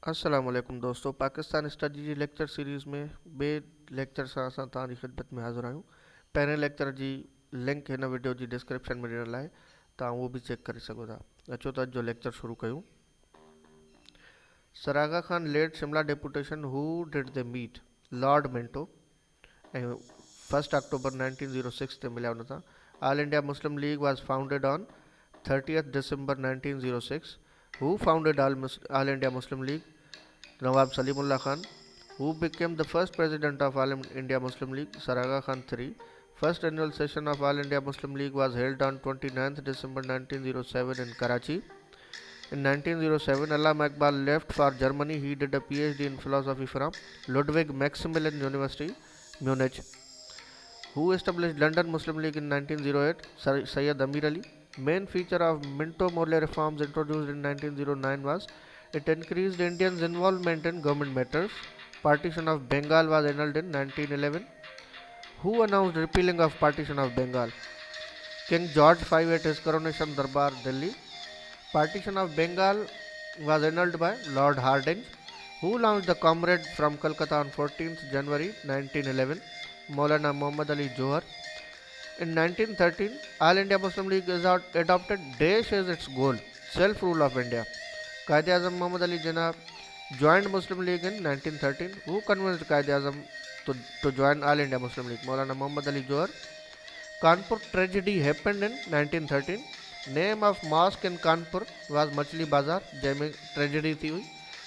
अस्सलाम वालेकुम दोस्तों। पाकिस्तान स्टडी जी लेक्चर सीरीज़ में बे लेक्चर सां असां तव्हांजी ख़िदमत में हाज़िर आहियूं। पहिरें लेक्चर जी लिंक हिन वीडियो जी डिस्क्रिप्शन में ॾिनल आहे, तव्हां उहो बि चेक करे सघो था। अचो त अॼु जो लेक्चर शुरू कयूं। Sir Aga Khan led Shimla deputation who did they meet Lord Minto ऐं 1 अक्टूबर 1906 ते मिलिया हुन सां। All India Muslim League was founded on 30 December 1906। Who founded all India Muslim League? Nawab Salimullah Khan. Who became the first president of All India Muslim League? Sir Aga Khan III. First annual session of All India Muslim League was held on 29th December 1907 in Karachi. In 1907, Allama Iqbal left for Germany. He did a PhD in philosophy from Ludwig Maximilian University, Munich. Who established London Muslim League in 1908? Sayyid Amir Ali. Main feature of Minto Morley reforms introduced in 1909 was it increased Indians' involvement in government matters. Partition of Bengal was annulled in 1911. Who announced repealing of partition of Bengal? King George V at his coronation Darbar, Delhi. Partition of Bengal was annulled by Lord Hardinge. Who launched the Comrade from Calcutta on 14th January 1911? Maulana Muhammad Ali Johar. In 1913, All India Muslim League adopted Desh as its goal, self-rule of India. Quaid-e-Azam Muhammad Ali Jinnah joined Muslim League in 1913. Who convinced Quaid-e-Azam to join All India Muslim League? Maulana Muhammad Ali Johar. Kanpur tragedy happened in 1913. Name of mosque in Kanpur was Machli Bazar, जैमें tragedy थी हुई.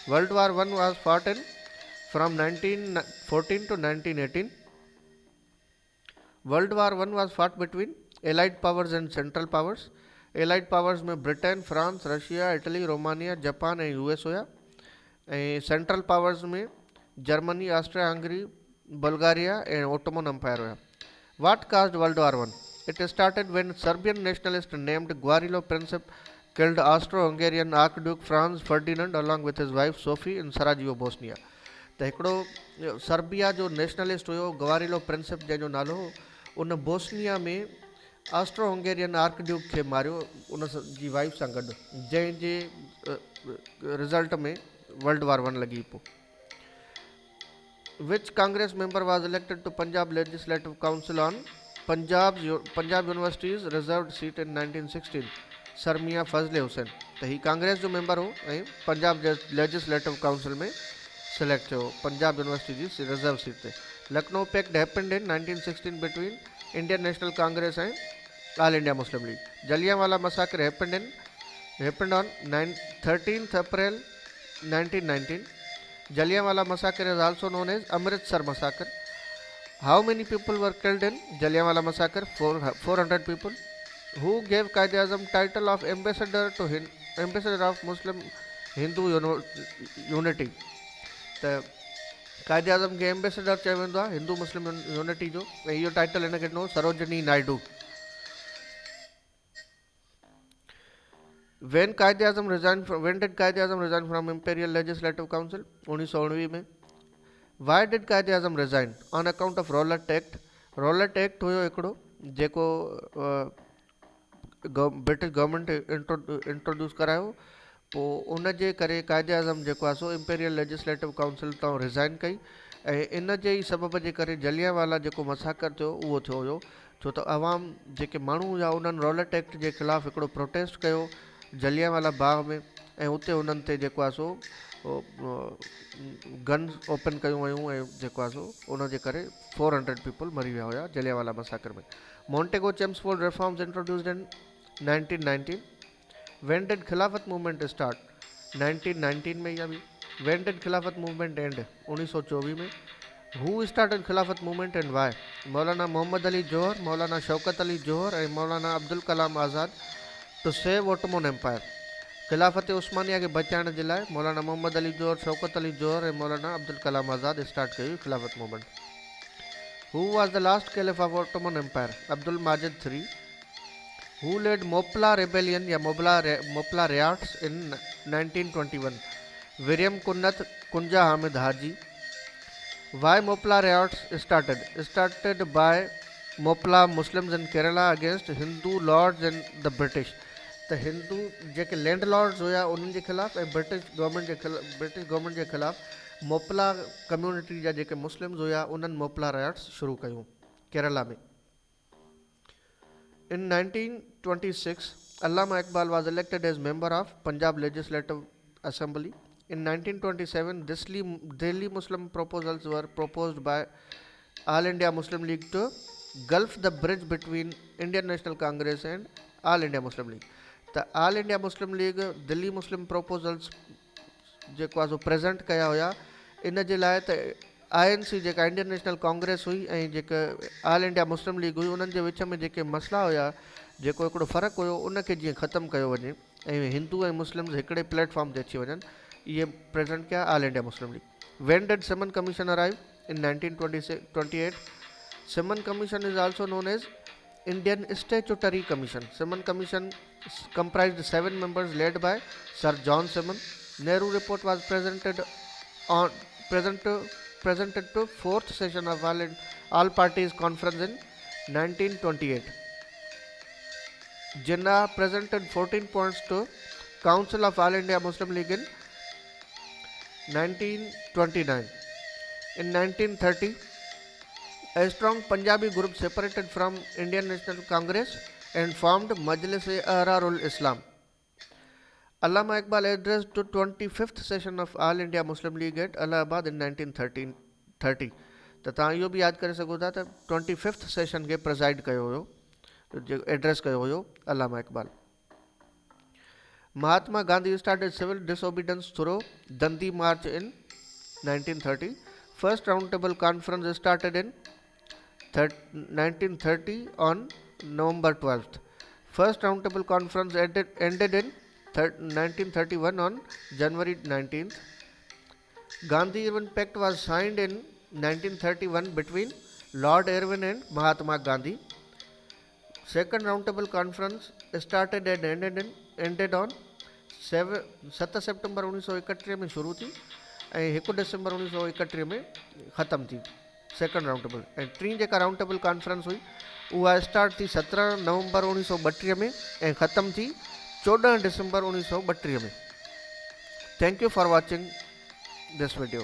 World War I was fought in from 1914 to 1918. World war one was fought between allied powers and central powers. Allied powers में Britain, France, Russia, Italy, Romania, Japan ऐं US हुया। ऐं central powers में Germany, Austria Hungary, Bulgaria ऐं Ottoman empire हुया। What caused world war one? It started when Serbian nationalist named Gavrilo Princip killed Austro-Hungarian Archduke Franz Ferdinand along with his wife Sophie in Sarajevo, Bosnia। त हिकिड़ो Serbia जो nationalist हुयो ग्वारिलो Prinsep जंहिंजो नालो हो, उन Bosnia में Austro Hungarian archduke खे Mario उन जी वाइफ सां गॾु, जंहिंजे रिज़ल्ट में वर्ल्ड वार वन लॻी पोइ। Which Congress member was elected to Punjab legislative council on Punjab universities reserved seat in 1916? Sir Mian Fazle Husain. त ही कांग्रेस जो मेंबर हो ऐं पंजाब लेजिस्लेटिव काउंसिल में सिलेक्ट थियो पंजाब यूनिवर्सिटी जी रिजर्व सीट ते। Lucknow pact happened in 1916 between Indian National Congress and All India Muslim League. Jallianwala massacre happened on 13th April 1919। Jallianwala massacre is also known as Amritsar massacre. How many people were killed in Jallianwala massacre? 400 people. Who gave Quaid-e-Azam title of ambassador of Muslim Hindu Unity? त कायद-ए-आज़म खे ambassador चयो वेंदो आहे Hindu Muslim unity जो, ऐं इहो title हिनखे ॾिनो Sarojini Naidu. When did Quaid-e-Azam resign from Imperial Legislative Council? 1919 में। Why did Quaid-e-Azam resign? On account of Rowlatt Act। Rowlatt Act हुयो हिकिड़ो जेको ब्रिटिश गवर्नमेंट इंट्रोड्यूस करायो, पोइ उन जे करे कायद-ए-आज़म जेको आहे सो इंपीरियल लेजिस्लेटिव काउंसिल तां रिज़ाइन कई, ऐं इन जे ई सबब जे करे जलियांवाला जेको मसाकर थियो उहो थियो हुयो, छो त अवाम जेके माण्हू हुआ उन्हनि रॉलेट एक्ट जे ख़िलाफ़ु हिकिड़ो प्रोटेस्ट कयो जलियांवाला बाग में, ऐं उते उन्हनि ते जेको आहे सो गन्स ओपन कयूं वयूं ऐं जेको आहे सो उन जे करे 400 पीपल मरी विया हुया जलियांवाला मसाकर में। मॉन्टेगो Chelmsford reforms introduced in 1919। When did Khilafat movement start? 1919 में या भी। When did Khilafat movement end? 1924 में। Who started Khilafat movement and why? मौलाना मोहम्मद अली जोहर, मौलाना शौकत अली जोहर ऐं मौलाना Abdul Kalam Azad to save Ottoman Empire। खिलाफत उस्मानिया के बचाइण जे लाइ मौलाना मोहम्मद अली जोहर, शौकत अली जोहर ऐं मौलाना अब्दुल कलाम आज़ाद स्टार्ट कई खिलाफत movement. Who was the last caliph of Ottoman Empire? Abdul Majid III। Who led Mopla rebellion या Mopla riots in 1921? William Kunnath Kunja Hamid Haji। Why Mopla riots started? Started by Mopla Muslims in Kerala against Hindu lords and the British। त हिंदू जेके landlords हुया उन्हनि जे ख़िलाफ़ ऐं British government जे ख़िलाफ़ Moplah community जा जेके Muslims हुया उन्हनि मोपला राइट्स शुरू कयूं केरला में. In 1926, Allama Iqbal was elected as member of Punjab Legislative Assembly. In 1927, Delhi Muslim proposals were proposed by All India Muslim League to gulf the bridge between Indian National Congress and All India Muslim League. The All India Muslim League Delhi Muslim proposals जेको आहे सो present कया हुया इन जे लाइ त INC जेका Indian National Congress हुई ऐं जेका ऑल इंडिया मुस्लिम लीग हुई उन्हनि जे विच में जेके मसइला हुया जेको हिकिड़ो फ़र्क़ु हुयो उनखे जीअं ख़तमु कयो वञे ऐं हिंदू ऐं मुस्लिम्स हिकिड़े प्लेटफॉर्म ते अची वञनि इहे प्रेज़ेंट कया all India Muslim league. When did Simon Commission arrive? In 1928. Simon Commission is also known as Indian Statutory Commission. Simon Commission comprised 7 members led by Sir John Simon. Nehru report was presented to 4th session of all parties conference in 1928. Jinnah presented 14 points to Council of All India Muslim League in 1929. In 1930, a strong Punjabi group separated from Indian National Congress and formed Majlis-e-Ahrar Islam. Allama Iqbal addressed to 25th session of All India Muslim League at Allahabad in 1930. त तव्हां इहो बि यादि करे सघो था त 25th session खे प्रिज़ाइड कयो हुयो एड्रेस कयो हुयो अल्लामा Iqbal. Mahatma Gandhi started civil disobedience through Dandi March in 1930. First roundtable conference started in 1930 on November 12th. First roundtable conference ended in 1931 on January 19th. Gandhi-Irwin Pact was signed in 1931 between Lord Irwin and Mahatma Gandhi. Second roundtable conference started and ended on 7 September 1931 में शुरू थी ऐं 1 दिसंबर 1931 में ख़तमु थी second round table. ऐं T जेका round table conference हुई उहा स्टार्ट थी 17 नवंबर 1932 में ऐं ख़तमु थी 14 दिसंबर 1932 में. Thank you for watching this video.